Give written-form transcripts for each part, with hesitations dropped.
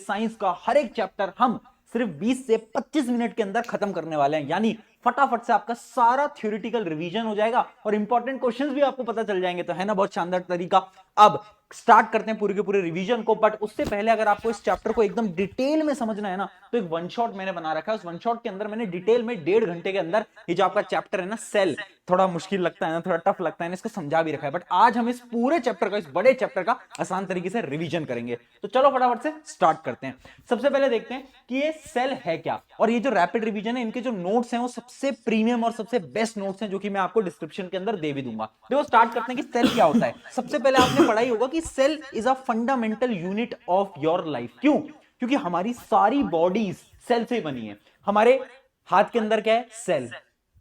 Science का हर एक chapter हम सिर्फ 20 से 25 मिनट के अंदर खत्म करने वाले हैं। यानी फटाफट से आपका सारा थ्योरेटिकल रिवीजन हो जाएगा और इंपॉर्टेंट क्वेश्चंस भी आपको पता चल जाएंगे। तो है ना बहुत शानदार तरीका। अब स्टार्ट करते हैं पूरे के पूरे रिवीजन को। बट उससे पहले अगर आपको इस चैप्टर को एकदम डिटेल में समझना है ना, तो एक वन शॉट मैंने बना रखा है। उस वन शॉट के अंदर मैंने डिटेल में 1.5 घंटे के अंदर ये जो आपका चैप्टर है ना सेल, थोड़ा मुश्किल लगता है ना, थोड़ा टफ लगता है ना, इसको समझा भी रखा है। बट आज हम इस पूरे चैप्टर का, इस बड़े चैप्टर का आसान तरीके से रिवीजन करेंगे। तो चलो फटाफट से स्टार्ट करते हैं। सबसे पहले देखते हैं कि ये सेल है क्या। और ये जो रैपिड रिवीजन है, इनके जो नोट्स हैं वो सबसे प्रीमियम और सबसे बेस्ट नोट्स हैं, जो कि मैं आपको डिस्क्रिप्शन के अंदर दे भी दूंगा। देखो स्टार्ट करते हैं कि सेल क्या होता है। सबसे पहले आपने पढ़ा ही होगा कि cell is a fundamental unit of your life. क्यों? क्योंकि हमारी सारी बॉडीज सेल से बनी है। हमारे हाथ के अंदर क्या है? सेल।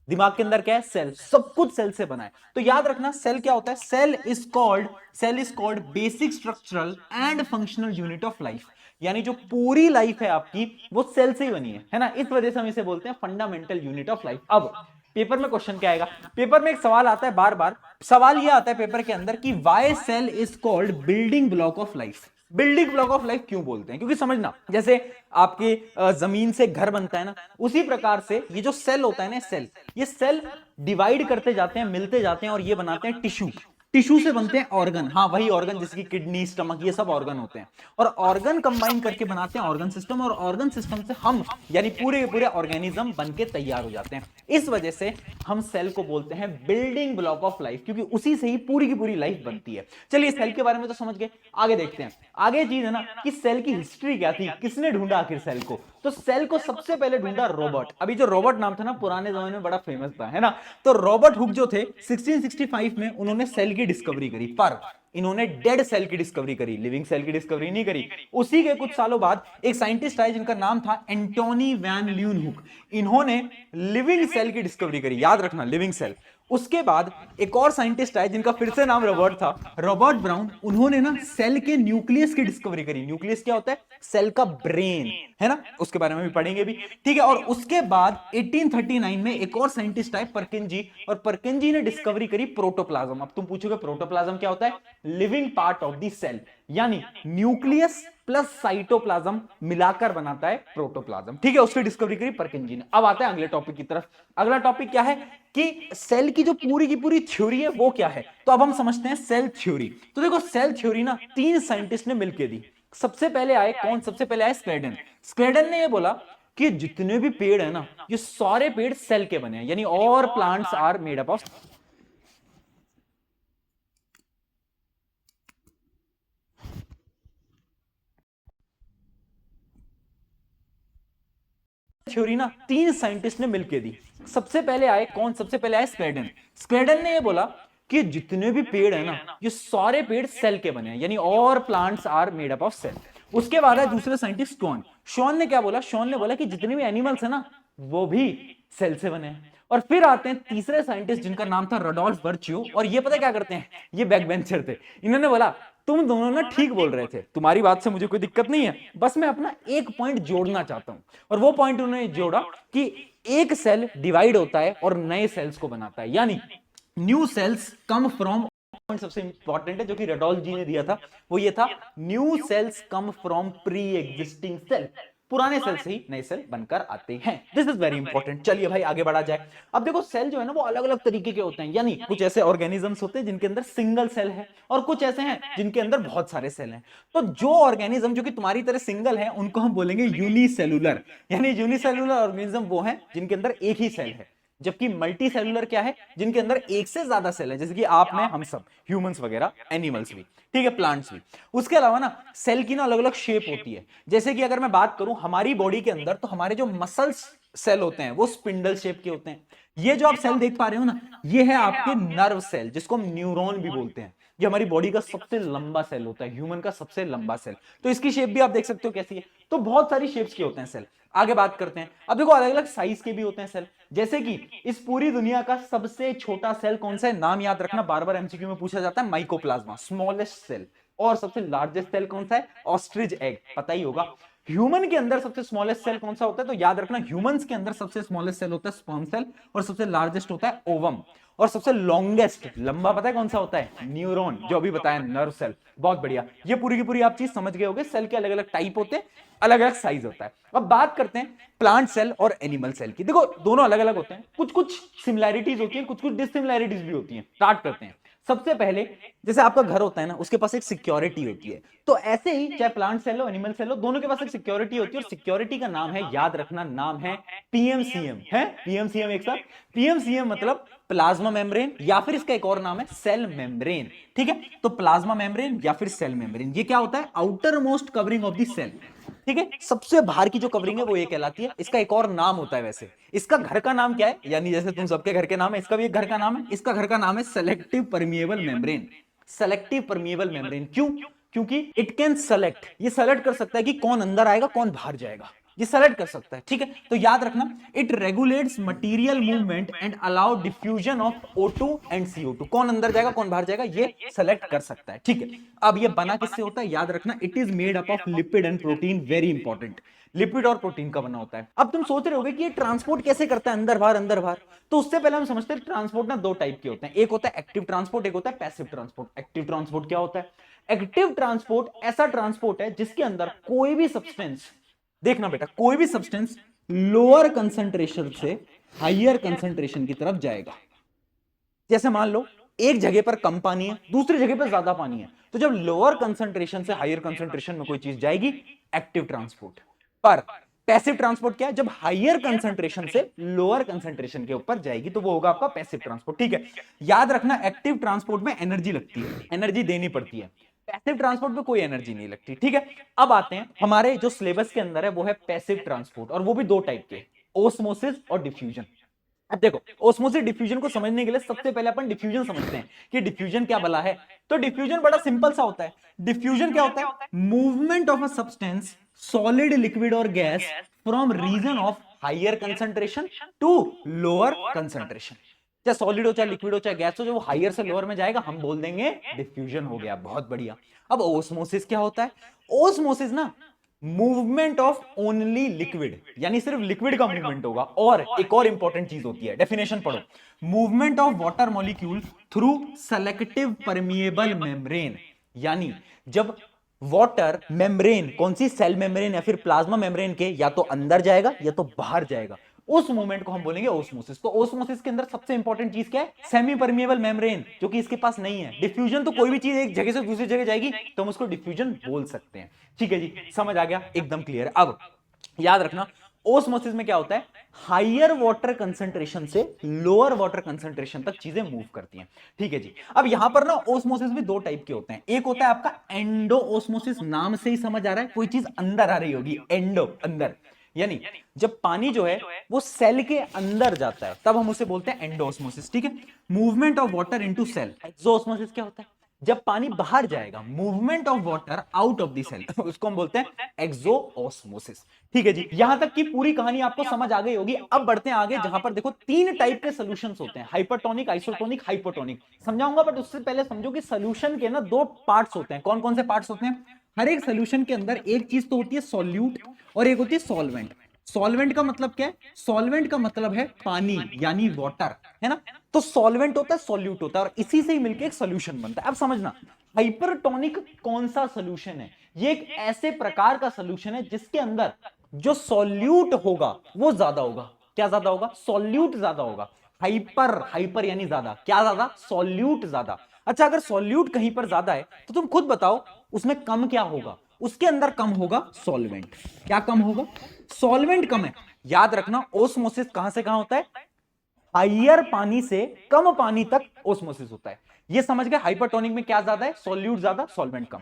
दिमाग के अंदर क्या है? सेल। सब कुछ सेल से बना है। तो याद रखना सेल क्या होता है। Cell is called basic structural and functional unit of life. यानी जो पूरी लाइफ है आपकी वो सेल से ही बनी है ना। इस वजह से हम इसे बोलते हैं फंडामेंटल यूनिट ऑफ लाइफ। अब पेपर में क्वेश्चन क्या आएगा? पेपर में एक सवाल आता है बार बार। सवाल यह आता है पेपर के अंदर कि why cell is called building block of life. Building block of life क्यों बोलते हैं? क्योंकि समझना, जैसे आपके जमीन से घर बनता है ना, उसी प्रकार से ये जो सेल होता है ना, सेल, ये सेल डिवाइड करते जाते हैं, मिलते जाते हैं और ये बनाते हैं टिश्यू। टिश्यू से बनते हैं ऑर्गन। हाँ, वही ऑर्गन जिसकी किडनी, स्टमक, ये सब ऑर्गन होते हैं। और ऑर्गन कंबाइन करके बनाते हैं ऑर्गन सिस्टम। और ऑर्गन सिस्टम से हम यानी पूरे पूरे ऑर्गेनिज्म बनके तैयार हो जाते हैं। इस वजह से हम सेल को बोलते हैं बिल्डिंग ब्लॉक ऑफ लाइफ, क्योंकि उसी से ही पूरी की पूरी लाइफ बनती है। चलिए सेल के बारे में तो समझ गए, आगे देखते हैं। आगे चीज है ना कि सेल की हिस्ट्री क्या थी, किसने ढूंढा आखिर सेल को। तो सेल को सबसे पहले ढूंढा रॉबर्ट। अभी जो रॉबर्ट नाम था ना, पुराने जमाने में बड़ा फेमस था, है ना। तो रॉबर्ट हुक जो थे 1665 में उन्होंने सेल की डिस्कवरी करी। पर इन्होंने डेड सेल की डिस्कवरी करी, लिविंग सेल की डिस्कवरी नहीं करी। उसी के कुछ सालों बाद एक साइंटिस्ट आए जिनका नाम था एंटोनी वैन ल्यूनहुक। इन्होंने लिविंग सेल की डिस्कवरी करी। याद रखना, लिविंग सेल। उसके बाद एक और साइंटिस्ट आए जिनका फिर से नाम रॉबर्ट था, रॉबर्ट ब्राउन। उन्होंने ना सेल के न्यूक्लियस की डिस्कवरी करी। न्यूक्लियस क्या होता है? सेल का ब्रेन, है ना। उसके बारे में भी पढ़ेंगे भी, ठीक है। और उसके बाद 1839 में एक और साइंटिस्ट आए, परकिंजी। और परकिंजी ने डिस्कवरी करी प्रोटोप्लाज्म। अब तुम पूछोगे प्रोटोप्लाज्म क्या होता है? Living part of the cell, यानी न्यूक्लियस प्लस साइटोप्लाज्म मिलाकर बनाता है प्रोटोप्लाज्म, ठीक है। उसकी डिस्कवरी करी परकिंजी ने। अब आता है अगले टॉपिक की तरफ। अगला टॉपिक क्या है कि सेल की जो पूरी की पूरी थ्योरी है वो क्या है। तो अब हम समझते हैं सेल थ्योरी। तो देखो सेल थ्योरी ना 3 साइंटिस्ट ने मिलकर दी। सबसे पहले आए कौन? सबसे पहले आए स्क्लेडन। स्क्लेडन ने ये बोला कि जितने भी पेड़ है ना, ये सारे पेड़ सेल के बने हैं, यानी और plants are made up of theory ना 3 साइंटिस्ट ने मिलकर दी। सबसे पहले आए कौन? सबसे पहले आए स्क्लेडन। स्क्लेडन ने ये बोला कि जितने भी पेड़ है ना, ये सारे पेड़ सेल के बने हैं, यानी और plants are made up of cell. उसके बाद है दूसरे साइंटिस्ट शॉन। शॉन ने क्या बोला? शॉन ने बोला कि जितने भी एनिमल्स है ना, वो भी सेल से बने हैं। और फिर आते हैं तीसरे साइंटिस्ट जिनका नाम था रोडोल्फ वर्च्यू। और ये पता क्या करते हैं? ये बैकबेंचर थे। इन्होंने बोला तुम दोनों ना ठीक बोल रहे थे, तुम्हारी बात से मुझे कोई दिक्कत नहीं है, बस मैं अपना एक पॉइंट जोड़ना चाहता हूं। और वो पॉइंट उन्होंने जोड़ा कि एक सेल डिवाइड होता है और नए सेल्स को बनाता है, यानी new cells come from. Point सबसे इंपॉर्टेंट है जो कि रेडोल्फ जी ने दिया था, वो ये था, new cells come from pre existing cell. पुराने सेल से ही नए सेल बनकर आते हैं। This is very important. चलिए भाई आगे बढ़ा जाए। अब देखो सेल जो है ना वो अलग अलग तरीके के होते हैं, यानी कुछ ऐसे ऑर्गेनिजम्स होते हैं जिनके अंदर सिंगल सेल है, और कुछ ऐसे हैं जिनके अंदर बहुत सारे सेल हैं। तो जो ऑर्गेनिज्म जो कि तुम्हारी तरह सिंगल है, उनको हम बोलेंगे यूनिसेलुलर। यानी यूनिसेलुलर ऑर्गेनिज्म वो है जिनके अंदर एक ही सेल है। जबकि मल्टी सेलुलर क्या है? जिनके अंदर एक से ज्यादा सेल है, जैसे कि आप में, हम सब, ह्यूमंस वगैरह, एनिमल्स भी, ठीक है, प्लांट्स भी। उसके अलावा ना सेल की ना अलग अलग शेप होती है। जैसे कि अगर मैं बात करूं हमारी बॉडी के अंदर, तो हमारे जो मसल्स सेल होते हैं वो स्पिंडल शेप के होते हैं। ये जो आप सेल देख पा रहे हो ना, ये है आपके नर्व सेल, जिसको हम न्यूरॉन भी बोलते हैं। ये हमारी बॉडी का सबसे लंबा सेल होता है, ह्यूमन का सबसे लंबा सेल। तो इसकी शेप भी आप देख सकते हो कैसी है। तो बहुत सारी शेप्स के होते हैं सेल। आगे बात करते हैं। अब देखो अलग अलग साइज के भी होते हैं सेल। जैसे कि इस पूरी दुनिया का सबसे छोटा सेल कौन सा है? नाम याद रखना, बार बार एमसीक्यू में पूछा जाता है, माइकोप्लाज्मा, स्मॉलेस्ट सेल। और सबसे लार्जेस्ट सेल कौन सा है? ऑस्ट्रिच एग, पता ही होगा। ह्यूमन के अंदर सबसे स्मॉलेस्ट सेल कौन सा होता है? तो याद रखना, ह्यूमंस के अंदर सबसे स्मॉलेस्ट सेल होता है स्पर्म सेल, और सबसे लार्जेस्ट होता है ओवम, और सबसे लॉन्गेस्ट लंबा पता है कौन सा होता है? न्यूरॉन, जो अभी बताया नर्व सेल। बहुत बढ़िया, ये पूरी की पूरी आप चीज समझ गए होगे। सेल के अलग अलग टाइप होते हैं, अलग अलग साइज होता है। अब बात करते हैं प्लांट सेल और एनिमल सेल की। देखो दोनों अलग अलग होते हैं, कुछ कुछ सिमिलैरिटीज होती है, कुछ कुछ डिसिमिलैरिटीज भी होती है। स्टार्ट करते हैं। सबसे पहले जैसे आपका घर होता है ना, उसके पास एक सिक्योरिटी होती है, तो ऐसे ही चाहे प्लांट सेल हो एनिमल सेल हो, दोनों के पास एक सिक्योरिटी होती है, और सिक्योरिटी का नाम है, याद रखना, नाम है पीएमसीएम। है पीएमसीएम एक साथ। पीएमसीएम मतलब प्लाज्मा मेम्ब्रेन, या फिर इसका एक और नाम है सेल मेम्ब्रेन। ठीक है, तो प्लाज्मा मेम्ब्रेन या फिर सेल मेम्ब्रेन, ये क्या होता है? Outermost covering of the cell. ठीक है, सबसे बाहर की जो कवरिंग है वो ये कहलाती है। इसका एक और नाम होता है वैसे, इसका घर का नाम क्या है? यानी जैसे तुम सबके घर के नाम है, इसका भी एक घर का नाम है। इसका घर का नाम है selective permeable membrane. Selective permeable membrane क्यों? क्योंकि इट कैन सेलेक्ट, ये सेलेक्ट कर सकता है कि कौन अंदर आएगा कौन बाहर जाएगा, ये सेलेक्ट कर सकता है। ठीक है, तो याद रखना, it regulates material movement and allow diffusion of O2 and CO2। कौन अंदर जाएगा कौन बाहर जाएगा ये सेलेक्ट कर सकता है। ठीक है, अब ये बना किससे होता है? याद रखना, it is made up of lipid and protein. Very important, lipid और प्रोटीन का बना होता है। अब तुम सोच रहे होगे कि ये ट्रांसपोर्ट कैसे करता है अंदर बाहर अंदर बाहर, तो उससे पहले हम समझते हैं ट्रांसपोर्ट ना दो टाइप के होते हैं, एक होता है एक्टिव ट्रांसपोर्ट, एक होता है पैसिव ट्रांसपोर्ट। एक्टिव ट्रांसपोर्ट क्या होता है? एक्टिव ट्रांसपोर्ट ऐसा ट्रांसपोर्ट है जिसके अंदर कोई भी सब्सटेंस, देखना बेटा, कोई भी सब्सटेंस लोअर कंसंट्रेशन से हायर कंसंट्रेशन की तरफ जाएगा। जैसे मान लो एक जगह पर कम पानी है, दूसरी जगह पर ज्यादा पानी है, तो जब लोअर कंसंट्रेशन से हायर कंसंट्रेशन में कोई चीज जाएगी, एक्टिव ट्रांसपोर्ट। पर पैसिव ट्रांसपोर्ट क्या है? जब हायर कंसंट्रेशन से लोअर कंसंट्रेशन के ऊपर जाएगी तो वो होगा आपका पैसिव ट्रांसपोर्ट। ठीक है, याद रखना, एक्टिव ट्रांसपोर्ट में एनर्जी लगती है, एनर्जी देनी पड़ती है। पैसिव ट्रांसपोर्ट में कोई एनर्जी नहीं लगती। ठीक है, अब आते हैं हमारे जो सिलेबस के अंदर है वो है पैसिव ट्रांसपोर्ट, और वो भी दो टाइप के, ओस्मोसिस और डिफ्यूजन। अब देखो, ओस्मोसिस डिफ्यूजन को समझने के लिए सबसे पहले अपन डिफ्यूजन समझते हैं कि डिफ्यूजन क्या भला है। तो डिफ्यूजन बड़ा सिंपल सा होता है। डिफ्यूजन क्या होता है? Movement of a substance, solid, liquid और gas, from region of higher concentration to lower concentration. चाहे सॉलिड हो, चाहे लिक्विड हो, चाहे गैस हो, जो वो हायर से लोअर में जाएगा, हम बोल देंगे डिफ्यूजन हो गया। बहुत बढ़िया। अब ओस्मोसिस क्या होता है? ओस्मोसिस ना मूवमेंट ऑफ ओनली लिक्विड, यानी सिर्फ लिक्विड का मूवमेंट होगा। और एक और इंपॉर्टेंट चीज होती है, डेफिनेशन पढ़ो, movement of water molecule through selective permeable membrane. यानी जब वाटर मेम्ब्रेन, कौन सी? सेल मेम्ब्रेन या फिर प्लाज्मा मेम्ब्रेन के या तो अंदर जाएगा या तो बाहर जाएगा, उस मूवमेंट को हम बोलेंगे ओस्मोसिस। तो ओस्मोसिस के अंदर सबसे इंपॉर्टेंट चीज क्या है? सेमी परमिएबल मेम्ब्रेन, जो कि इसके पास नहीं है। डिफ्यूजन तो कोई भी चीज एक जगह से दूसरी जगह जाएगी तो हम उसको डिफ्यूजन बोल सकते हैं। ठीक है जी, समझ आ गया, एकदम क्लियर। अब याद रखना, ओस्मोसिस में क्या होता है? हायर वाटर कंसंट्रेशन से लोअर वाटर कंसंट्रेशन तक चीजें मूव करती हैं। ठीक है जी, अब यहां पर ना ओस्मोसिस भी दो टाइप के होते हैं। एक होता है आपका एंडो ओस्मोसिस, नाम से ही समझ आ रहा है कोई चीज अंदर आ रही होगी, एंडो, अंदर, यानी जब पानी जो है वो सेल के अंदर जाता है तब हम उसे बोलते हैं एंडोस्मोसिस। ठीक है, movement of water into cell. Exosmosis क्या होता है? जब पानी बाहर जाएगा, movement of water out of the cell, उसको हम बोलते हैं एक्सोओस्मोसिस। ठीक है जी, यहां तक की पूरी कहानी आपको समझ आ गई होगी। अब बढ़ते हैं आगे, जहां पर देखो तीन टाइप के सॉल्यूशंस होते हैं, हाइपरटोनिक, आइसोटोनिक, हाइपोटोनिक। समझाऊंगा, बट उससे पहले समझो कि सॉल्यूशन के ना दो पार्ट्स होते हैं। कौन कौन से पार्ट्स होते हैं? हर एक सॉल्यूशन के अंदर एक चीज तो होती है सॉल्यूट, और एक होती है सॉल्वेंट। सॉल्वेंट का मतलब क्या है? सॉल्वेंट का मतलब है पानी, यानी वाटर, है ना। तो सॉल्वेंट होता है, सॉल्यूट होता है, और इसी से ही मिलकर एक सॉल्यूशन बनता है। अब समझना, हाइपरटोनिक कौन सा सॉल्यूशन है? ये एक ऐसे प्रकार का सॉल्यूशन है जिसके अंदर जो सॉल्यूट होगा वो ज्यादा होगा। क्या ज्यादा होगा? सॉल्यूट ज्यादा होगा। हाइपर, हाइपर यानी ज्यादा, क्या ज्यादा? सॉल्यूट ज्यादा। अच्छा, अगर सॉल्यूट कहीं पर ज्यादा है तो तुम खुद बताओ उसमें कम क्या होगा? उसके अंदर कम होगा सॉल्वेंट। क्या कम होगा? सॉल्वेंट कम है। याद रखना, ओस्मोसिस कहां से कहां होता है? हायर पानी से कम पानी तक ओस्मोसिस होता है। ये समझ गए? हाइपरटोनिक में क्या ज्यादा है? सॉल्यूट ज्यादा, सॉल्वेंट कम।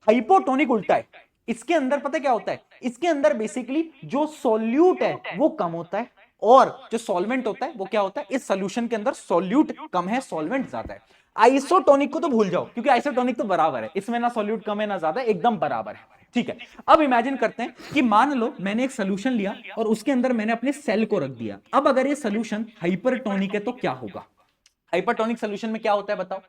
हाइपोटोनिक उल्टा है, इसके अंदर पता है क्या होता है? इसके अंदर बेसिकली जो सॉल्यूट है वो कम होता है, और जो सॉल्वेंट होता है वो क्या होता है? इस सॉल्यूशन के अंदर सॉल्यूट कम है, सॉल्वेंट ज्यादा है। आइसोटोनिक को तो भूल जाओ, क्योंकि आइसोटोनिक तो बराबर है, इसमें ना सॉल्यूट कम है ना ज्यादा, एकदम बराबर है। ठीक है, अब इमेजिन करते हैं कि मान लो मैंने एक सोल्यूशन लिया और उसके अंदर मैंने अपने सेल को रख दिया। अब अगर ये सोल्यूशन हाइपरटोनिक है तो क्या होगा? हाइपरटोनिक सोल्यूशन में क्या होता है बताओ?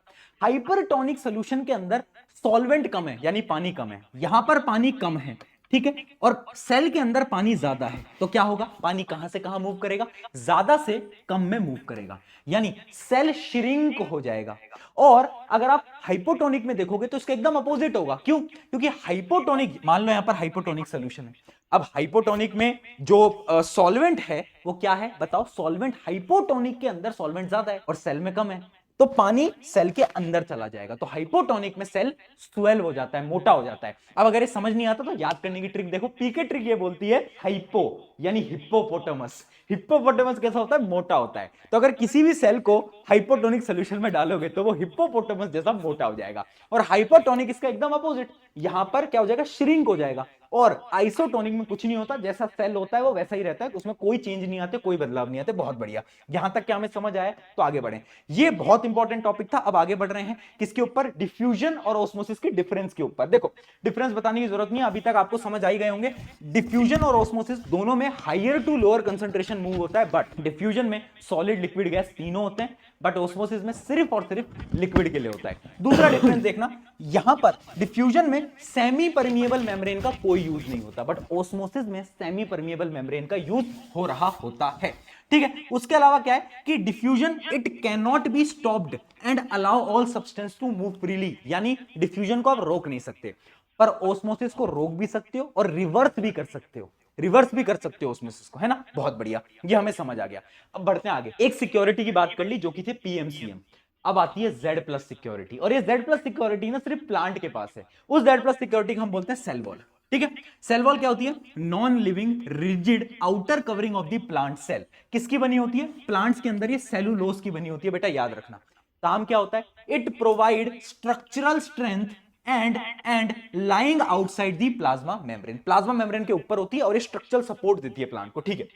हाइपरटोनिक सोल्यूशन के अंदर सॉल्वेंट कम है, यानी पानी कम है। यहां पर पानी कम है, ठीक है, और सेल के अंदर पानी ज्यादा है तो क्या होगा, पानी कहां से कहां मूव करेगा, ज्यादा से कम में मूव करेगा, यानी सेल श्रिंक हो जाएगा। और अगर आप हाइपोटोनिक में देखोगे तो इसका एकदम अपोजिट होगा। क्यों? क्योंकि हाइपोटोनिक, मान लो यहां पर हाइपोटोनिक सोल्यूशन है, अब हाइपोटोनिक में जो सॉल्वेंट है वो क्या है बताओ, सॉल्वेंट, हाइपोटोनिक के अंदर सॉल्वेंट ज्यादा है और सेल में कम है, तो पानी सेल के अंदर चला जाएगा, तो हाइपोटोनिक में सेल स्वेल हो जाता है, मोटा हो जाता है। अब अगर ये समझ नहीं आता तो याद करने की ट्रिक देखो, पीके ट्रिक ये बोलती है हाइपो यानी हिप्पोपोटामस, हिप्पोपोटामस कैसा होता है, मोटा होता है, तो अगर किसी भी सेल को हाइपोटोनिक सोल्यूशन में डालोगे तो वो हिप्पोपोटामस जैसा मोटा हो जाएगा, और हाइपोटोनिक इसका एकदम अपोजिट, यहां पर क्या हो जाएगा, श्रिंक हो जाएगा। और आइसोटोनिक में कुछ नहीं होता, जैसा सेल होता है वो वैसा ही रहता है, उसमें कोई चेंज नहीं आते, कोई बदलाव नहीं आते। बहुत बढ़िया, यहां तक क्या हमें समझ आया, तो आगे बढ़ें। ये बहुत इंपॉर्टेंट टॉपिक था। अब आगे बढ़ रहे हैं किसके ऊपर, डिफ्यूजन और ऑस्मोसिस के डिफरेंस के ऊपर। देखो डिफरेंस बताने की जरूरत नहीं है, अभी तक आपको समझ आ ही गए होंगे। डिफ्यूजन और ऑस्मोसिस दोनों में higher to lower concentration move होता है, बट डिफ्यूजन में सॉलिड, लिक्विड, गैस तीनों होते हैं, बट ऑस्मोसिस में सिर्फ और सिर्फ लिक्विड के लिए होता है। दूसरा डिफरेंस देखना, यहां पर डिफ्यूजन में सेमी परमिएबल मेम्ब्रेन का कोई यूज नहीं होता, बट ऑस्मोसिस में सेमी परमिएबल मेम्ब्रेन का यूज हो रहा होता है। ठीक है, उसके अलावा क्या है कि diffusion it can not be stopped and allow all substance to move freely, यानी डिफ्यूजन को आप रोक नहीं सकते, पर ऑस्मोसिस को रोक भी सकते हो और रिवर्स भी कर सकते हो, रिवर्स भी कर सकते हो ऑस्मोसिस को, है ना। बहुत बढ़िया, ये हमें समझ आ गया। अब बढ़ते हैं आगे। एक सिक्योरिटी की बात कर ली जो कि थे पीएमसीएम, अब आती है जेड प्लस सिक्योरिटी, और ये जेड प्लस सिक्योरिटी ना सिर्फ प्लांट के पास है, उस जेड प्लस सिक्योरिटी को हम बोलते हैं सेल वॉल। ठीक है, सेल वॉल क्या होती है, non living rigid outer covering of the plant cell. किसकी बनी होती है, प्लांट्स के अंदर ये सेलुलोज की बनी होती है, बेटा याद रखना। काम क्या होता है, it provide structural strength and lying outside the plasma membrane, plasma membrane के ऊपर होती है और ये स्ट्रक्चरल सपोर्ट देती है प्लांट को। ठीक है,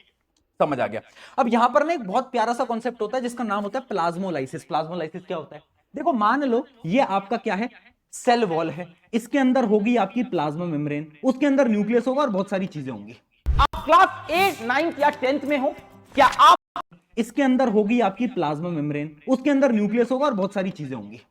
समझ आ गया। अब यहां पर ना एक बहुत प्यारा सा कॉन्सेप्ट होता है जिसका नाम होता है प्लाज्मोलाइसिस। प्लाज्मोलाइसिस क्या होता है, देखो मान लो ये आपका क्या है, सेल वॉल है, इसके अंदर होगी आपकी प्लाज्मा मेम्ब्रेन, उसके अंदर न्यूक्लियस होगा और बहुत सारी चीजें होंगी। आप क्लास 8, 9 या 10th में हो क्या, आप इसके अंदर होगी आपकी प्लाज्मा मेम्ब्रेन, उसके अंदर न्यूक्लियस होगा और बहुत सारी चीजें होंगी।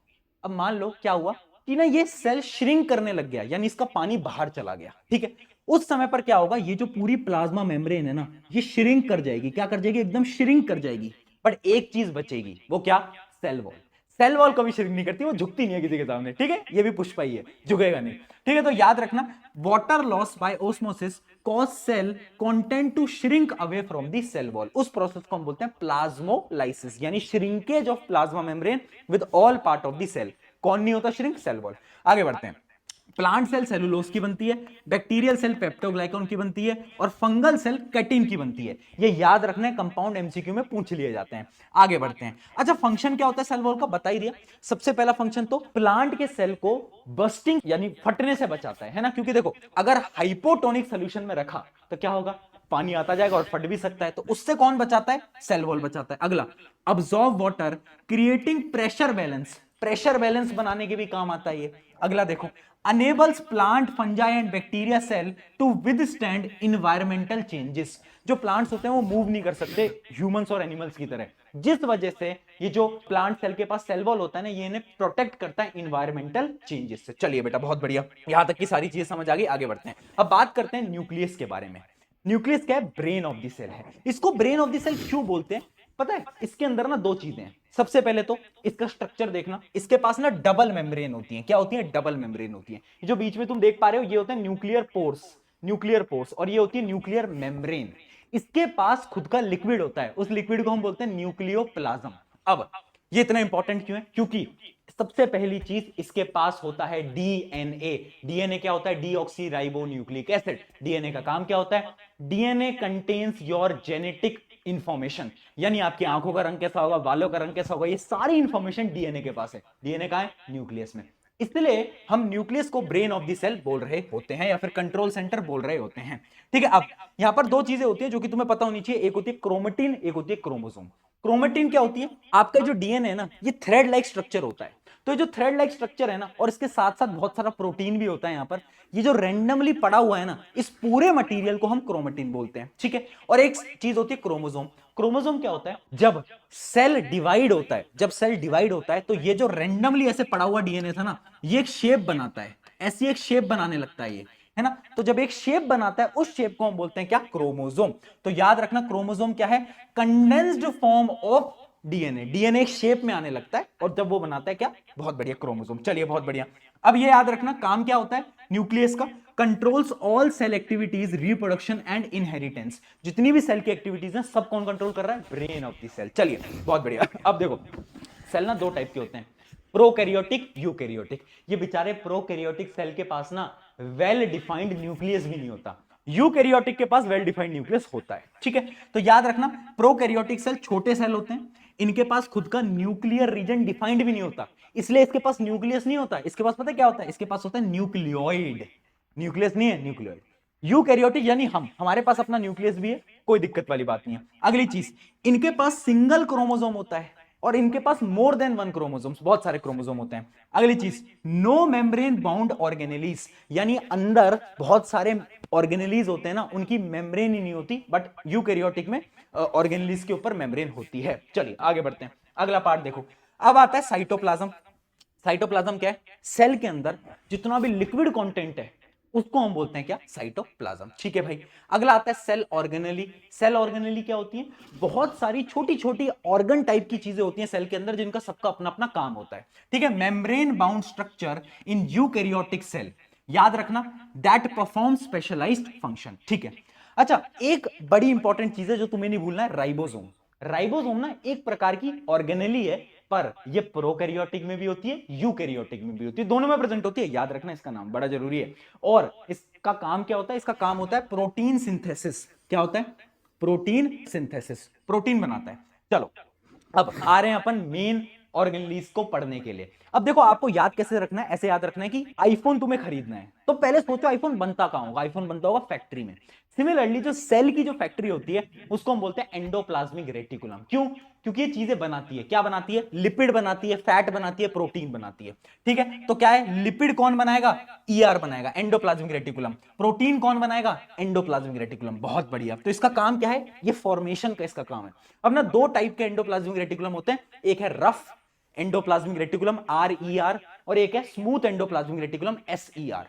अब मान लो क्या हुआ कि ना ये सेल श्रिंक करने लग गया, यानी इसका पानी बाहर चला गया। ठीक है, उस समय पर क्या होगा, ये जो पूरी प्लाज्मा मेम्ब्रेन है ना ये श्रिंक कर जाएगी, क्या कर जाएगी, एकदम श्रिंक कर जाएगी, बट एक चीज बचेगी, वो क्या, सेल वॉल। सेल वॉल कभी श्रिंक नहीं करती, वो झुकती नहीं है किसी के सामने। ठीक है, ये भी पुष्पा ही है, झुकेगा नहीं। ठीक है, तो याद रखना, water loss by osmosis cause cell content to shrink away from the cell wall. उस प्रोसेस को हम बोलते हैं प्लाज्मोलाइसिस, यानी shrinkage of plasma membrane with all part of the cell. कौन नहीं होता श्रिंक, सेल वॉल। आगे बढ़ते हैं। प्लांट सेल सेलुलोज की बनती है, बैक्टीरियल सेल पेप्टोग्लाइकन की बनती है, और फंगल सेल कैटिन की बनती है। ये याद रखना है, कंपाउंड एमसीक्यू में पूछ लिए जाते हैं। आगे बढ़ते हैं। अच्छा, फंक्शन क्या होता है सेल वॉल का, बता ही दिया। सबसे पहला फंक्शन तो प्लांट के सेल को बस्टिंग यानी फटने से बचाता है ना, क्योंकि देखो अगर हाइपोटोनिक सोल्यूशन में रखा तो क्या होगा, पानी आता जाएगा और फट भी सकता है, तो उससे कौन बचाता है, सेल वॉल बचाता है। अगला, absorb water creating pressure balance, pressure balance बनाने के भी काम आता है ये। अगला देखो, enables plant fungi and bacteria cell to withstand environmental changes। जो प्लांट्स होते हैं वो मूव नहीं कर सकते ह्यूमंस और एनिमल्स की तरह, जिस वजह से ये जो प्लांट सेल के पास सेल वॉल होता है ना, ये इन्हें प्रोटेक्ट करता है इन्वायरमेंटल चेंजेस से। चलिए बेटा, बहुत बढ़िया, यहां तक की सारी चीजें समझ आ गई। आगे बढ़ते हैं। अब बात करते हैं न्यूक्लियस के बारे में। न्यूक्लियस क्या है, ब्रेन ऑफ द सेल है। इसको ब्रेन ऑफ द सेल क्यों बोलते हैं पता है, इसके अंदर ना दो चीजें हैं। सबसे पहले तो इसका स्ट्रक्चर देखना, इसके पास ना डबल मेम्ब्रेन होती है। क्या होती है, डबल मेम्ब्रेन होती है। जो बीच में तुम देख पा रहे हो ये होते हैं न्यूक्लियर पोर्स, न्यूक्लियर पोर्स, और ये होती है न्यूक्लियर मेम्ब्रेन। इसके पास खुद का लिक्विड होता है, उस लिक्विड को हम बोलते हैं न्यूक्लियोप्लाज्म। अब ये इतना इंपॉर्टेंट क्यों है, क्योंकि सबसे पहली चीज इसके पास होता है डीएनए। डीएनए क्या होता है, deoxy ribo nucleic acid. DNA का काम क्या होता है, DNA contains your genetic information, यानी आपकी आंखों का रंग कैसा होगा, बालों का रंग कैसा होगा, ये सारी इंफॉर्मेशन डीएनए के पास है। डीएनए कहां है, न्यूक्लियस में। इसलिए हम न्यूक्लियस को ब्रेन ऑफ द सेल बोल रहे होते हैं, या फिर कंट्रोल सेंटर बोल रहे होते हैं। ठीक है, अब यहां पर दो चीजें होती है जो कि तुम्हें पता होनी चाहिए, एक होती है क्रोमेटिन, एक होती है क्रोमोसोम। क्रोमेटिन क्या होती है, आपका जो डीएनए है ना ये थ्रेड लाइक स्ट्रक्चर होता है। तो जो थ्रेड लाइक स्ट्रक्चर है ना, और इसके साथ साथ बहुत सारा प्रोटीन भी होता है यहाँ पर, ये जो रैंडमली पड़ा हुआ है ना, इस पूरे मटेरियल को हम क्रोमेटिन बोलते हैं। ठीक है, और एक चीज होती है क्रोमोसोम। क्रोमोसोम क्या होता है, जब सेल डिवाइड होता है, जब सेल डिवाइड होता है तो ये जो रैंडमली ऐसे पड़ा हुआ डीएनए था ना, ये एक शेप बनाता है, ऐसी एक शेप बनाने लगता है ये, है ना। तो जब एक शेप बनाता है उस शेप को हम बोलते हैं क्या, क्रोमोसोम। तो याद रखना क्रोमोसोम क्या है, condensed form of DNA. DNA एक शेप में आने लगता है और जब वो बनाता है क्या, बहुत बढ़िया, क्रोमोसोम। चलिए बहुत बढ़िया। अब ये याद रखना काम क्या होता है न्यूक्लियस का, controls all cell activities, reproduction and inheritance. जितनी भी सेल की एक्टिविटीज हैं सब कौन कंट्रोल कर रहा है, ब्रेन ऑफ द सेल। चलिए बहुत बढ़िया। अब देखो सेल ना दो टाइप के होते हैं, प्रोकैरियोटिक, यूकैरियोटिक। ये बेचारे प्रोकैरियोटिक सेल के पास ना वेल डिफाइंड न्यूक्लियस भी नहीं होता, यूकैरियोटिक के पास वेल डिफाइंड न्यूक्लियस होता है, ठीक है। तो याद रखना प्रोकैरियोटिक सेल छोटे सेल होते हैं, इनके पास खुद का न्यूक्लियर रीजन डिफाइंड भी नहीं होता, इसलिए इसके पास न्यूक्लियस नहीं होता। इसके पास पता है क्या होता है, इसके पास होता है न्यूक्लियोइड। न्यूक्लियस नहीं है, न्यूक्लियोइड। यूकैरियोटिक यानी हमारे पास अपना न्यूक्लियस भी है, कोई दिक्कत वाली बात नहीं है। अगली चीज, इनके पास सिंगल क्रोमोसोम होता है और इनके पास मोर देन वन क्रोमोसोम्स, बहुत सारे क्रोमोसोम होते हैं। अगली चीज, नो मेम्ब्रेन बाउंड ऑर्गेनेलीज, यानी अंदर बहुत सारे ऑर्गेनेलीज होते हैं ना, उनकी मेम्ब्रेन ही नहीं होती, बट यूकैरियोटिक में ऑर्गेनेलीज के ऊपर मेम्ब्रेन होती है। चलिए आगे बढ़ते हैं, अगला पार्ट देखो। अब आता है साइटोप्लाज्म। साइटोप्लाज्म क्या है, सेल के अंदर जितना भी लिक्विड कंटेंट है उसको हम बोलते हैं क्या, साइटोप्लाज्म, ठीक है भाई। अगला आता है सेल ऑर्गेनेली। सेल ऑर्गेनेली क्या होती है, बहुत सारी छोटी छोटी ऑर्गन टाइप की चीजें होती हैं सेल के अंदर, जिनका सबका अपना अपना काम होता है, ठीक है। Membrane bound structure in eukaryotic cell, याद रखना दैट परफॉर्म स्पेशलाइज्ड फंक्शन, ठीक है। अच्छा एक बड़ी इंपॉर्टेंट चीज है जो तुम्हें नहीं भूलना है, राइबोसोम। राइबोसोम ना एक प्रकार की ऑर्गेनेली है, पर ये प्रोकैरियोटिक में भी होती है, यूकैरियोटिक में भी होती है, दोनों में प्रेजेंट होती है, याद रखना इसका नाम बड़ा जरूरी है। और इसका काम क्या होता है, इसका काम होता है प्रोटीन सिंथेसिस। क्या होता है, प्रोटीन सिंथेसिस, प्रोटीन बनाता है। चलो अब आ रहे हैं अपन मेन ऑर्गेनेलीज को पढ़ने के लिए। अब देखो आपको याद कैसे रखना है, ऐसे याद रखना है कि आईफोन तुम्हें खरीदना है तो पहले सोचो आईफोन बनता कहां होगा, आईफोन बनता होगा फैक्ट्री में। सिमिलरली जो सेल की जो फैक्ट्री होती है उसको हम बोलते हैं एंडोप्लाज्मिक रेटिकुलम। क्यों, क्योंकि ये चीजें बनाती है, क्या बनाती है, लिपिड बनाती है, फैट बनाती है, प्रोटीन बनाती है, ठीक है। तो क्या है, लिपिड कौन बनाएगा, ईआर बनाएगा, एंडोप्लाज्मिक रेटिकुलम। प्रोटीन कौन बनाएगा, एंडोप्लाज्मिक रेटिकुलम। बहुत बढ़िया। तो इसका काम क्या है, ये फॉर्मेशन का इसका काम है। अब ना दो टाइप के एंडोप्लाज्मिक रेटिकुलम होते हैं, एक है रफ एंडोप्लाज्मिक रेटिकुलम RER और एक है smooth endoplasmic reticulum SER।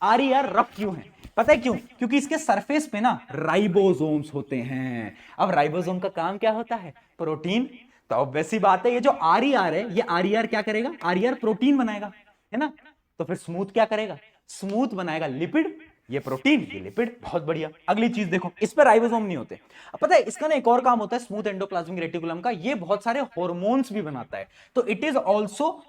RER rough क्यों है, पता है क्यों, क्योंकि इसके सरफेस पे ना राइबोसोम्स होते हैं। अब राइबोसोम का काम क्या होता है, प्रोटीन। तो ऑब्वियस सी बात है ये जो RER है, ये RER क्या करेगा, RER प्रोटीन बनाएगा, है ना। तो फिर स्मूथ क्या करेगा, स्मूथ बनाएगा लिपिड, ये प्रोटीन ये लिपिड। बहुत बढ़िया। अगली चीज देखो, इस पर राइबोसोम नहीं होते। अब पता है इसका ना एक और काम होता है स्मूथ एंडोप्लाज्मिक रेटिकुलम का, ये बहुत सारे हॉर्मोन्स भी बनाता है, तो it is also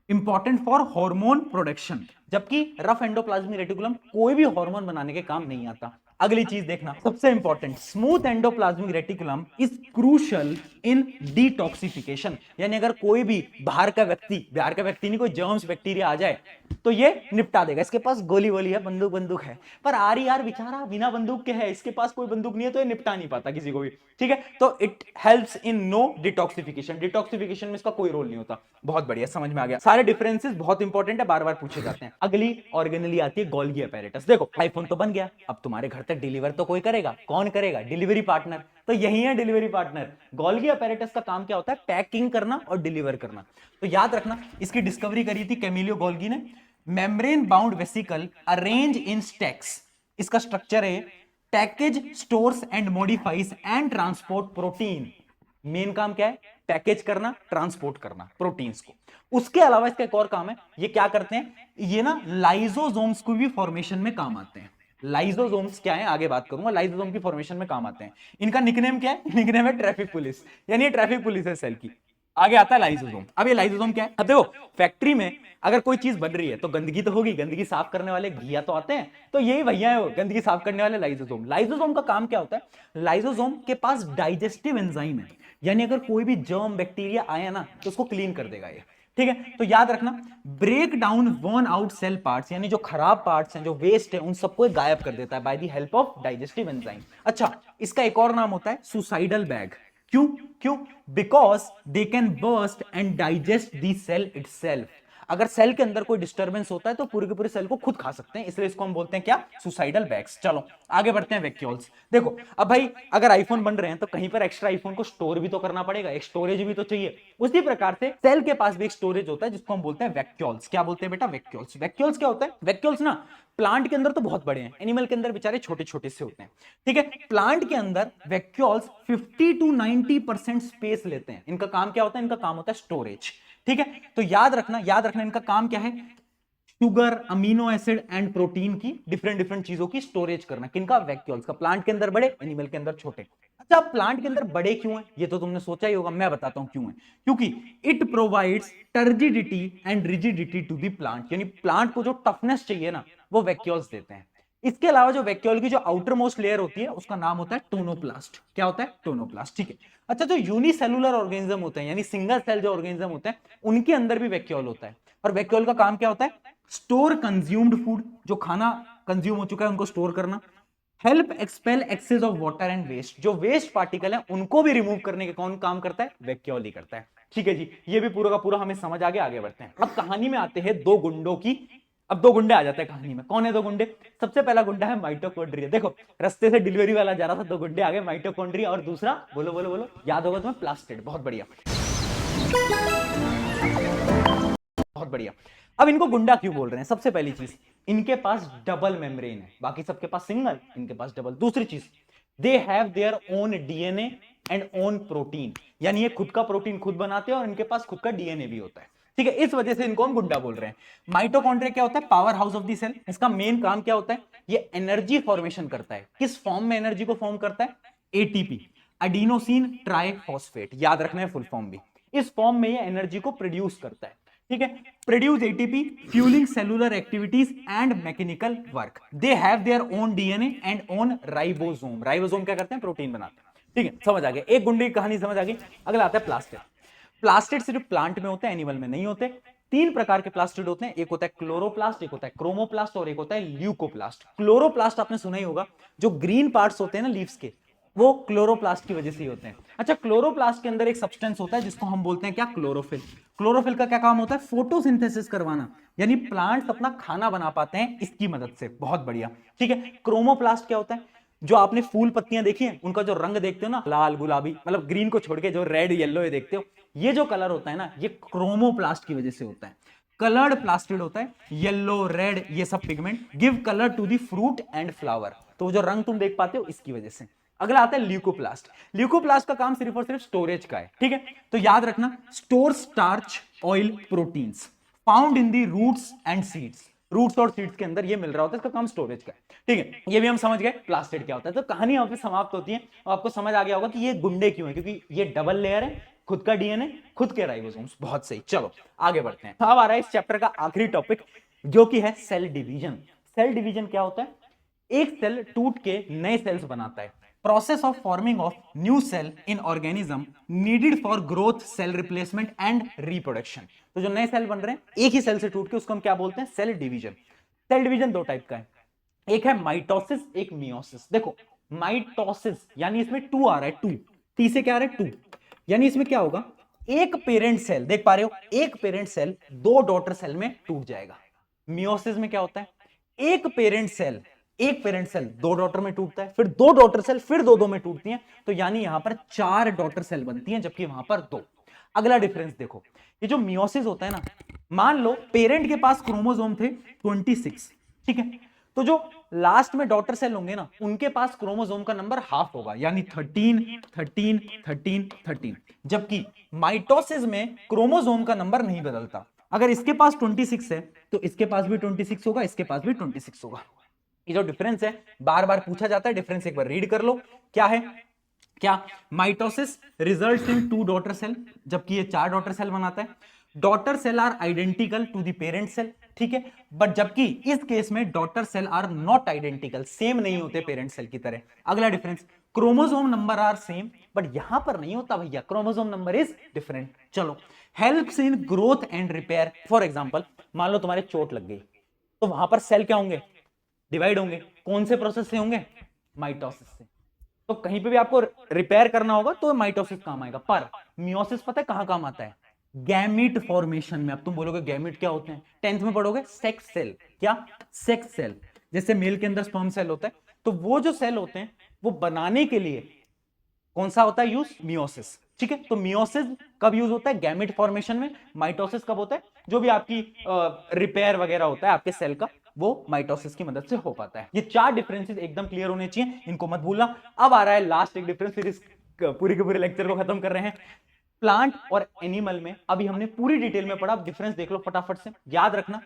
important for hormone production. जबकि रफ एंडोप्लाज्मिक रेटिकुलम कोई भी हार्मोन बनाने के काम नहीं आता। अगली चीज देखना सबसे important, smooth endoplasmic reticulum is crucial in detoxification. यानी अगर कोई भी बाहर का व्यक्ति नहीं, कोई जर्म्स बैक्टीरिया आ जाए तो ये निपटा देगा। इसके पास गोली वोली है, बंदूक है, पर RER बेचारा बिना बंदूक के है, इसके पास कोई बंदूक नहीं है तो ये निपटा नहीं पाता किसी को भी, ठीक है। तो it helps in no detoxification, detoxification में इसका कोई रोल नहीं होता। बहुत बढ़िया, समझ में आ गया। सारे डिफरेंसेस बहुत इंपॉर्टेंट है, बार बार पूछे जाते हैं। अगली ऑर्गेनेली आती है गोल्गी अपैरेटस। देखो आईफोन तो बन गया, अब तुम्हारे घर तक डिलीवर तो कोई करेगा, कौन करेगा, डिलीवरी पार्टनर। तो यही है डिलीवरी पार्टनर। गोल्गी अपैरेटस का काम क्या होता है, पैकिंग करना और डिलीवर करना। तो याद रखना इसकी डिस्कवरी करी थी कैमिलियो गोल्गी ने। Membrane bound vesicle arrange in stacks, इसका स्ट्रक्चर है package stores and modifies and transport protein. Main काम क्या है, पैकेज करना, ट्रांसपोर्ट करना प्रोटीन्स को। उसके अलावा इसका एक और काम है, ये क्या करते हैं, ये ना लाइजोसोम्स को भी फॉर्मेशन में काम आते हैं। लाइजोसोम्स क्या है, आगे बात करूंगा, लाइजोसोम की फॉर्मेशन में काम आते हैं। इनका निकनेम क्या है, निकनेम है ट्रैफिक पुलिस, यानी ये ट्रैफिक पुलिस है सेल की। आगे आता है लाइसोसोम। अब ये लाइसोसोम क्या है, अब देखो फैक्ट्री में अगर कोई चीज बन रही है तो गंदगी तो होगी, गंदगी साफ करने वाले घिया तो आते हैं, तो यही भैया है वो गंदगी साफ करने वाले लाइसोसोम। लाइसोसोम का काम क्या होता है, लाइसोसोम के पास डाइजेस्टिव एंजाइम है, यानी अगर कोई भी जर्म बैक्टीरिया आया ना तो उसको क्लीन कर देगा ये, ठीक है। तो याद रखना break down worn out cell parts, यानी जो खराब पार्ट्स हैं, जो वेस्ट है, उन सबको गायब कर देता है by the help of digestive enzyme. अच्छा इसका एक और नाम होता है सुसाइडल बैग। क्यों, क्यों, because they can burst and digest the cell itself. अगर सेल के अंदर कोई डिस्टर्बेंस होता है तो पूरे के पूरे सेल को खुद खा सकते हैं, इसलिए इसको हम बोलते हैं क्या, सुसाइडल बैग्स। चलो आगे बढ़ते हैं, वैक्यूल्स। देखो अब भाई अगर आईफोन बन रहे हैं तो कहीं पर एक्स्ट्रा आईफोन को स्टोर भी तो करना पड़ेगा, एक स्टोरेज भी तो चाहिए। उसी प्रकार से सेल के पास भी एक स्टोरेज होता है जिसको हम बोलते हैं वैक्यूल्स। क्या बोलते हैं बेटा, वैक्यूल्स। वैक्यूल्स क्या होता है, वैक्यूल्स ना प्लांट के अंदर तो बहुत बड़े हैं, एनिमल के अंदर बेचारे छोटे छोटे से होते हैं, ठीक है। प्लांट के अंदर वैक्यूल्स 50 to 90% स्पेस लेते हैं। इनका काम क्या होता है, इनका काम होता है स्टोरेज, ठीक है। तो याद रखना इनका काम क्या है, sugar, amino acid and protein की डिफरेंट डिफरेंट चीजों की स्टोरेज करना। किनका, वैक्यूल्स का। प्लांट के अंदर बड़े, एनिमल के अंदर छोटे। अच्छा प्लांट के अंदर बड़े क्यों हैं, ये तो तुमने सोचा ही होगा, मैं बताता हूं क्यों है। क्योंकि it provides turgidity and rigidity to the plant, यानी प्लांट को जो टफनेस चाहिए ना वो वैक्यूल्स देते हैं। इसके अलावा जो वैक्यूल की जो आउटर मोस्ट लेयर होती है उसका नाम होता है टोनोप्लास्ट। क्या होता है, टोनोप्लास्ट, ठीक है। अच्छा जो यूनिसेलुलर ऑर्गेनिज्म होते हैं, यानी सिंगल सेल जो ऑर्गेनिज्म होते हैं, उनके अंदर भी वैक्यूल होता है। और वैक्यूल का काम क्या होता है, स्टोर कंज्यूम्ड फूड, जो खाना कंज्यूम हो चुका है उनको स्टोर करना। Help expel excess of water and waste, जो वेस्ट पार्टिकल है उनको भी रिमूव करने के कौन काम करता है, वैक्यूल ही करता है, ठीक है जी। ये भी पूरा का पूरा हमें समझ आगे बढ़ते हैं। अब कहानी में आते हैं दो गुंडों की। अब दो गुंडे आ जाते हैं कहानी में। कौन है दो गुंडे, सबसे पहला गुंडा है माइटोकॉन्ड्रिया। देखो रस्ते से डिलीवरी वाला जा रहा था, दो गुंडे आ गए, माइटोकॉन्ड्रिया और दूसरा, बोलो बोलो बोलो, याद होगा तुम्हें, प्लास्टिड। बहुत बढ़िया, बहुत बढ़िया। अब इनको गुंडा क्यों बोल रहे हैं, सबसे पहली चीज इनके पास डबल मेम्ब्रेन है, बाकी सबके पास सिंगल, इनके पास डबल। दूसरी चीज they have their own DNA and own protein, यानी ये खुद का प्रोटीन खुद बनाते हैं और इनके पास खुद का डीएनए भी होता है, ठीक है। इस वजह से इनको हम गुंडा बोल रहे हैं। माइटोकॉन्ड्रिया क्या होता है, powerhouse of the cell. इसका मेन काम क्या होता है, ये एनर्जी फॉर्मेशन करता है। किस फॉर्म में एनर्जी को फॉर्म करता है, एटीपी, एडिनोसिन ट्राइफॉस्फेट, याद रखना है फुल फॉर्म भी। इस फॉर्म में ये एनर्जी को प्रोड्यूस करता है, ठीक है। Produce ATP, fuelling cellular activities and mechanical work. They have their own DNA and own ribosome. Ribosome क्या करते हैं, प्रोटीन बनाते हैं, ठीक है। समझ आ गया, एक गुंडे की कहानी समझ आ गई। अगला आता है प्लास्टिड। प्लास्टिड सिर्फ प्लांट में होते हैं, एनिमल में नहीं होते। तीन प्रकार के प्लास्टिड होते हैं, एक होता है क्लोरोप्लास्ट, एक होता है क्रोमोप्लास्ट और एक होता है ल्यूकोप्लास्ट। क्लोरोप्लास्ट आपने सुना ही होगा, जो ग्रीन पार्ट्स होते हैं ना लीव्स के, वो क्लोरोप्लास्ट की वजह से ही होते हैं। अच्छा क्लोरोप्लास्ट के अंदर एक सब्सटेंस होता है जिसको हम बोलते हैं क्या, क्लोरोफिल। क्लोरोफिल का क्या काम होता है, फोटोसिंथेसिस करवाना, यानी प्लांट्स अपना खाना बना पाते हैं इसकी मदद से। बहुत बढ़िया, ठीक है। क्रोमोप्लास्ट क्या होता है, जो आपने फूल पत्तियां देखी हैं उनका जो रंग देखते हो ना, लाल गुलाबी, मतलब ग्रीन को छोड़ के जो रेड येलो ये देखते हो, ये जो कलर होता है ना, ये क्रोमोप्लास्ट की वजह से होता है। कलर्ड प्लास्टिड होता है, येलो रेड ये सब pigment give colour to the fruit and flower, तो जो रंग तुम देख पाते हो इसकी वजह से। अगला आता है ल्यूकोप्लास्ट। ल्यूकोप्लास्ट का काम सिर्फ और सिर्फ स्टोरेज का है, ठीक है। तो याद रखना, store starch, oil, proteins found in the roots and seeds. Roots और सीड्स के अंदर ये मिल रहा होता है, इसका काम स्टोरेज का है, ठीक है। ये भी हम समझ गए प्लास्टिड क्या होता है। तो कहानी यहाँ पे समाप्त होती है और आपको समझ आ गया होगा कि ये गुंडे क्यों है, क्योंकि ये डबल लेयर है, खुद का डीएनए, खुद के राइबोसोम्स। बहुत सही, चलो आगे बढ़ते हैं। अब आ रहा है इस चैप्टर का आखिरी टॉपिक, जो कि है सेल डिवीजन। सेल डिवीजन क्या होता है, एक सेल टूट के नए सेल्स बनाता है। Process of forming of new cell in organism needed for growth, cell replacement and reproduction. तो जो नए सेल बन रहे हैं एक ही सेल से टूट के, उसको हम क्या बोलते हैं, सेल डिवीजन। सेल डिवीजन दो टाइप का है, एक है माइटोसिस, एक मियोसिस। देखो माइटोसिस यानी इसमें टू आ रहा है, टू, टी से क्या आ रहा है, टू, यानी इसमें क्या होगा, एक पेरेंट सेल, देख पा रहे हो, एक पेरेंट सेल दो डॉटर सेल में टूट जाएगा। मियोसिस में क्या होता है, एक पेरेंट सेल दो डॉटर में टूटता है, फिर दो डॉटर सेल फिर दो में टूटती हैं, तो यानी यहां पर चार डॉटर सेल बनती हैं, जबकि वहां पर दो। अगला डिफरेंस देखो, ये जो मियोसिस होता है ना, मान लो पेरेंट के पास क्रोमोसोम थे 26, ठीक है, तो जो लास्ट में डॉटर सेल होंगे ना, उनके पास क्रोमोसोम का नंबर हाफ होगा, यानी 13 13 13 13, जबकि माइटोसिस में क्रोमोसोम का नंबर नहीं बदलता। अगर इसके पास 26 है तो इसके पास भी 26 होगा, इसके पास भी 26 होगा। ये जो डिफरेंस है बार बार पूछा जाता है, डिफरेंस एक बार रीड कर लो, क्या है, क्या, mitosis results in two daughter cell, जबकि ये चार डॉटर सेल बनाता है। Daughter cell are identical to the parent cell, ठीक है, बट जबकि इस केस में daughter cell are not identical, same नहीं होते पेरेंट सेल की तरह। अगला difference, chromosome number are same, but यहां पर नहीं होता भैया, क्रोमोसोम नंबर इज डिफरेंट। चलो, helps in growth and repair. For example मान लो तुम्हारे चोट लग गई, तो वहां पर सेल क्या होंगे, डिवाइड होंगे, कौन से प्रोसेस से होंगे, माइटोसिस से। तो कहीं पे भी आपको रिपेयर करना होगा तो माइटोसिस काम आएगा, पर मियोसिस पता है कहां काम आता है, गैमीट फॉर्मेशन में। अब तुम बोलोगे गैमीट क्या होते हैं, 10th में पढ़ोगे सेक्स सेल। क्या? Sex cell. जैसे मेल के अंदर स्पर्म सेल होता है, तो वो जो सेल होते हैं वो बनाने के लिए कौन सा होता है यूज? मियोसिस। ठीक है, तो मियोसिस कब यूज होता है? गैमीट फॉर्मेशन में। माइटोसिस कब होता है? जो भी आपकी रिपेयर वगैरह होता है आपके सेल का, वो माइटोसिस की मदद से हो पाता है। ये 4 डिफरेंसेस एकदम क्लियर होने चाहिए, इनको मत भूलना। अब आ रहा है लास्ट एक डिफरेंस, फिर इस पूरी के पूरे लेक्चर को खत्म कर रहे हैं। प्लांट और एनिमल में अभी हमने पूरी डिटेल में पढ़ा, डिफरेंस देख लो फटाफट से। याद रखना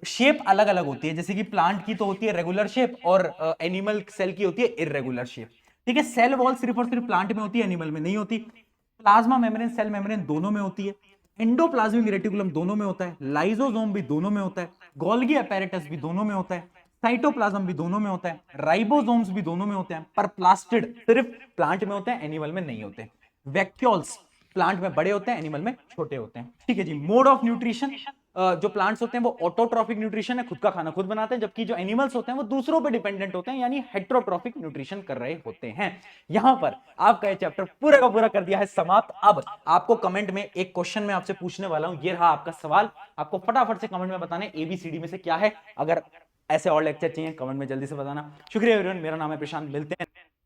शेप अलग अलग होती है, जैसे कि प्लांट की तो होती है रेगुलर शेप और एनिमल सेल की होती है इरेगुलर शेप। ठीक है, सेल वॉल सिर्फ और सिर्फ प्लांट में होती है, एनिमल में नहीं होती। प्लाज्मा मेम्ब्रेन, सेल मेम्ब्रेन दोनों में होती है। एंडोप्लाज्मिक रेटिकुलम दोनों में होता है। लाइसोसोम भी दोनों में होता है। गोल्गी अपैरेटस भी दोनों में होता है। साइटोप्लाज्म भी दोनों में होता है। राइबोसोम्स भी दोनों में होते हैं। पर प्लास्टिड सिर्फ प्लांट में होते हैं, एनिमल में नहीं होते। वैक्यूल्स प्लांट में बड़े होते हैं, एनिमल में छोटे होते हैं। ठीक है जी। मोड ऑफ न्यूट्रिशन, जो प्लांट्स होते हैं वो ऑटोट्रॉफिक न्यूट्रिशन है, खुद का खाना खुद बनाते हैं, जबकि जो एनिमल्स होते हैं वो दूसरों पे डिपेंडेंट होते हैं, यानी हेट्रोट्रॉफिक न्यूट्रिशन कर रहे होते हैं। यहां पर आपका ये चैप्टर पूरा का पूरा कर दिया है समाप्त। अब आपको कमेंट में एक क्वेश्चन मैं आपसे पूछने वाला हूं, ये रहा आपका सवाल। आपको फटाफट से कमेंट में बताना है ABCD में से क्या है। अगर ऐसे और लेक्चर चाहिए कमेंट में जल्दी से बताना। शुक्रिया एवरीवन, मेरा नाम है प्रशांत, मिलते हैं।